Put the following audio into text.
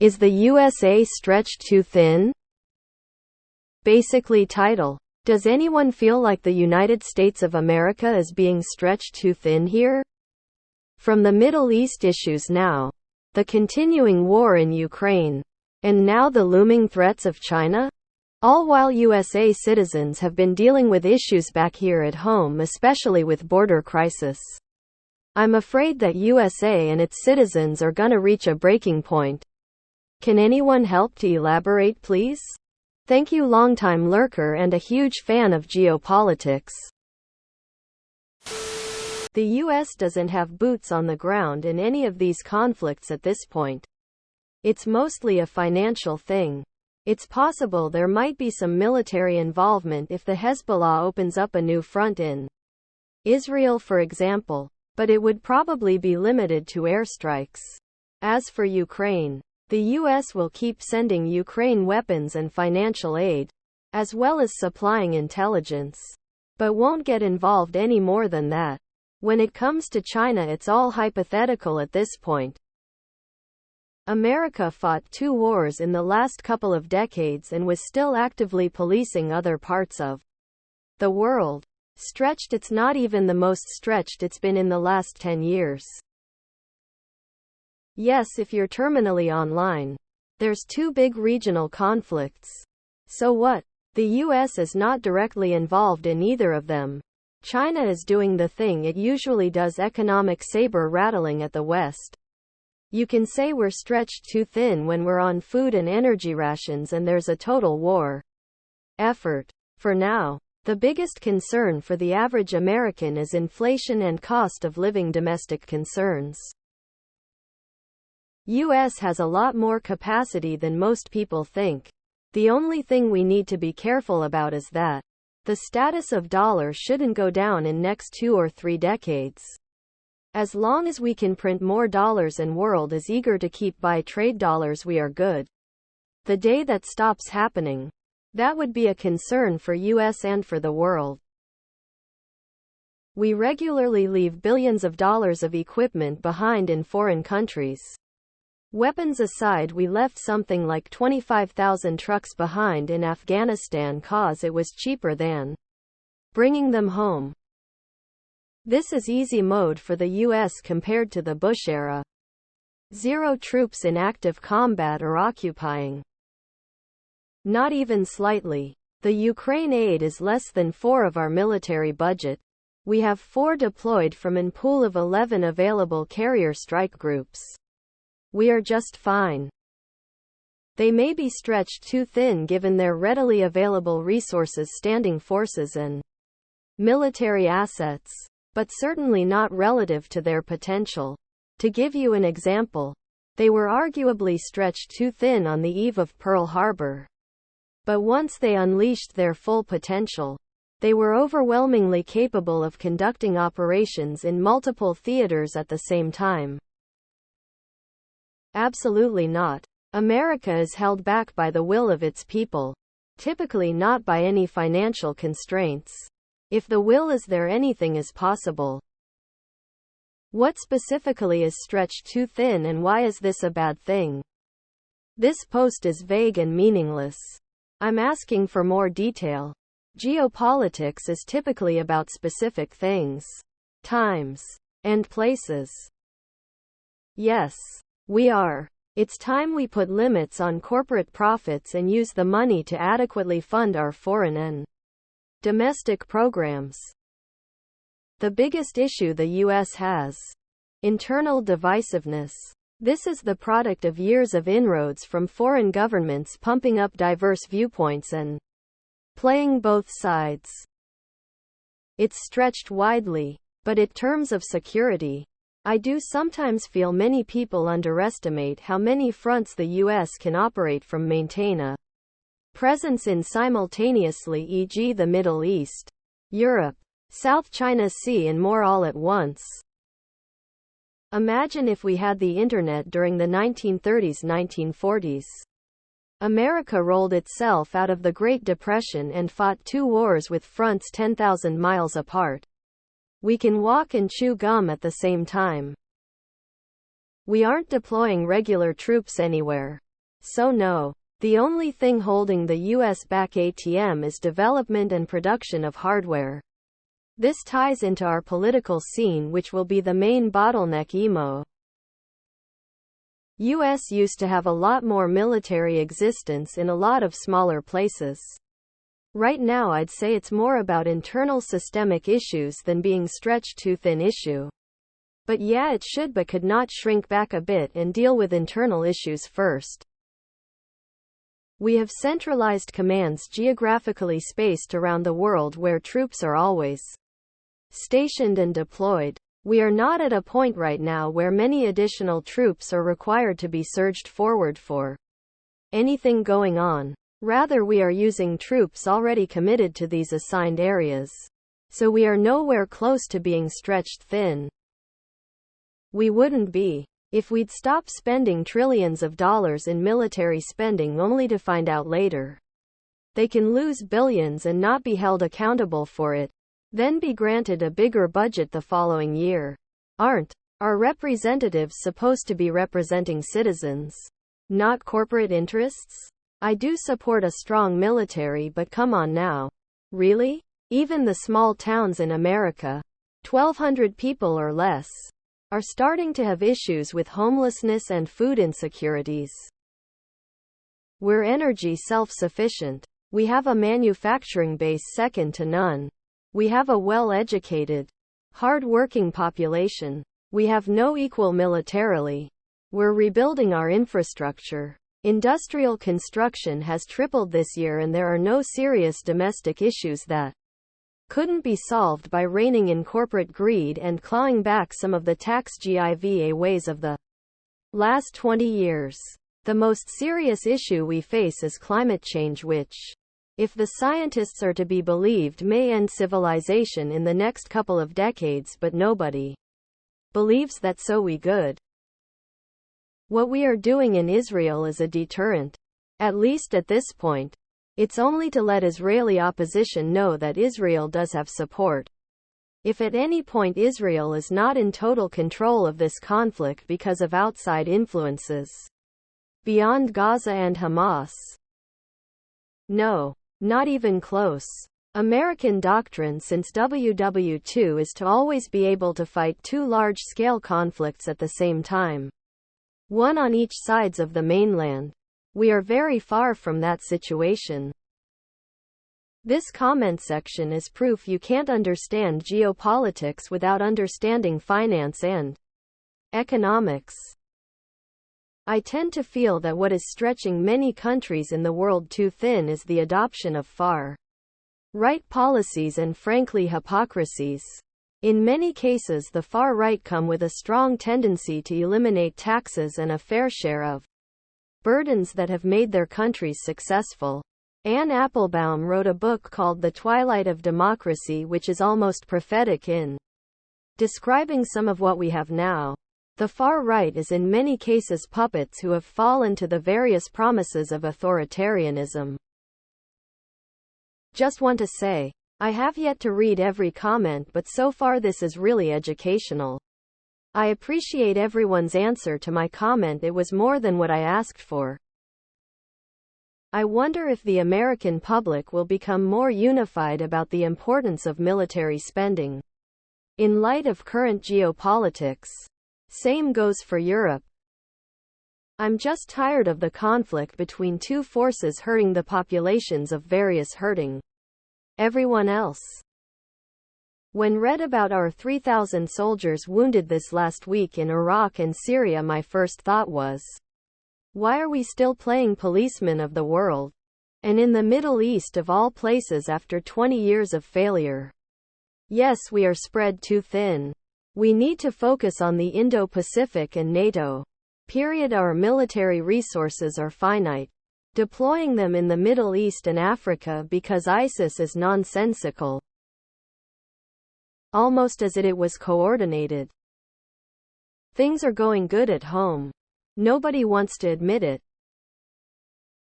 Is the USA stretched too thin? Basically title. Does anyone feel like the United States of America is being stretched too thin here? From the Middle East issues now, the continuing war in Ukraine, and now the looming threats of China? All while USA citizens have been dealing with issues back here at home, especially with border crisis. I'm afraid that USA and its citizens are gonna reach a breaking point. Can anyone help to elaborate, please? Thank you, longtime lurker and a huge fan of geopolitics. The US doesn't have boots on the ground in any of these conflicts at this point. It's mostly a financial thing. It's possible there might be some military involvement if the Hezbollah opens up a new front in Israel, for example, but it would probably be limited to airstrikes. As for Ukraine, the US will keep sending Ukraine weapons and financial aid, as well as supplying intelligence, but won't get involved any more than that. When it comes to China, it's all hypothetical at this point. America fought 2 wars in the last couple of decades and was still actively policing other parts of the world. Stretched? It's not even the most stretched it's been in the last 10 years. Yes, if you're terminally online. There's 2 big regional conflicts. So what? The US is not directly involved in either of them. China is doing the thing it usually does, economic saber rattling at the West. You can say we're stretched too thin when we're on food and energy rations and there's a total war effort. For now, the biggest concern for the average American is inflation and cost of living domestic concerns. US has a lot more capacity than most people think. The only thing we need to be careful about is that the status of dollar shouldn't go down in next 2 or 3 decades. As long as we can print more dollars and world is eager to keep buy trade dollars, we are good. The day that stops happening, that would be a concern for US and for the world. We regularly leave billions of dollars of equipment behind in foreign countries. Weapons aside, we left something like 25,000 trucks behind in Afghanistan cause it was cheaper than bringing them home. This is easy mode for the US compared to the Bush era. 0 troops in active combat or occupying. Not even slightly. The Ukraine aid is less than 4 of our military budget. We have 4 deployed from a pool of 11 available carrier strike groups. We are just fine. They may be stretched too thin given their readily available resources, standing forces and military assets, but certainly not relative to their potential. To give you an example, they were arguably stretched too thin on the eve of Pearl Harbor. But once they unleashed their full potential, they were overwhelmingly capable of conducting operations in multiple theaters at the same time. Absolutely not. America is held back by the will of its people, typically not by any financial constraints. If the will is there, anything is possible. What specifically is stretched too thin and why is this a bad thing? This post is vague and meaningless. I'm asking for more detail. Geopolitics is typically about specific things, times, and places. Yes, we are. It's time we put limits on corporate profits and use the money to adequately fund our foreign and domestic programs. The biggest issue the US has: internal divisiveness. This is the product of years of inroads from foreign governments pumping up diverse viewpoints and playing both sides. It's stretched widely, but in terms of security, I do sometimes feel many people underestimate how many fronts the US can operate from, maintain a presence in simultaneously, e.g. the Middle East, Europe, South China Sea and more all at once. Imagine if we had the internet during the 1930s, 1940s. America rolled itself out of the Great Depression and fought 2 wars with fronts 10,000 miles apart. We can walk and chew gum at the same time. We aren't deploying regular troops anywhere. So no. The only thing holding the US back ATM is development and production of hardware. This ties into our political scene, which will be the main bottleneck. US used to have a lot more military existence in a lot of smaller places. Right now I'd say it's more about internal systemic issues than being stretched too thin issue. But yeah, it should but could not shrink back a bit and deal with internal issues first. We have centralized commands geographically spaced around the world where troops are always stationed and deployed. We are not at a point right now where many additional troops are required to be surged forward for anything going on. Rather, we are using troops already committed to these assigned areas. So we are nowhere close to being stretched thin. We wouldn't be if we'd stop spending trillions of dollars in military spending only to find out later they can lose billions and not be held accountable for it, then be granted a bigger budget the following year. Aren't our representatives supposed to be representing citizens, not corporate interests? I do support a strong military, but come on now. Really? Even the small towns in America, 1,200 people or less, are starting to have issues with homelessness and food insecurities. We're energy self-sufficient. We have a manufacturing base second to none. We have a well-educated, hard-working population. We have no equal militarily. We're rebuilding our infrastructure. Industrial construction has tripled this year, and there are no serious domestic issues that couldn't be solved by reining in corporate greed and clawing back some of the tax giveaways of the last 20 years. The most serious issue we face is climate change, which, if the scientists are to be believed, may end civilization in the next couple of decades, but nobody believes that, so we good. What we are doing in Israel is a deterrent. At least at this point. It's only to let Israeli opposition know that Israel does have support. If at any point Israel is not in total control of this conflict because of outside influences beyond Gaza and Hamas. No, not even close. American doctrine since WW2 is to always be able to fight two large-scale conflicts at the same time. One on each sides of the mainland. We are very far from that situation. This comment section is proof you can't understand geopolitics without understanding finance and economics. I tend to feel that what is stretching many countries in the world too thin is the adoption of far-right policies and frankly hypocrisies. In many cases, the far right come with a strong tendency to eliminate taxes and a fair share of burdens that have made their countries successful. Anne Applebaum wrote a book called The Twilight of Democracy, which is almost prophetic in describing some of what we have now. The far right is in many cases puppets who have fallen to the various promises of authoritarianism. Just want to say, I have yet to read every comment, but so far this is really educational. I appreciate everyone's answer to my comment. It was more than what I asked for. I wonder if the American public will become more unified about the importance of military spending in light of current geopolitics. Same goes for Europe. I'm just tired of the conflict between two forces hurting the populations of various hurting everyone else. When read about our 3,000 soldiers wounded this last week in Iraq and Syria, my first thought was, why are we still playing policemen of the world? And in the Middle East of all places after 20 years of failure. Yes, we are spread too thin. We need to focus on the Indo-Pacific and NATO. Our military resources are finite. Deploying them in the Middle East and Africa because ISIS is nonsensical. Almost as if it was coordinated. Things are going good at home. Nobody wants to admit it.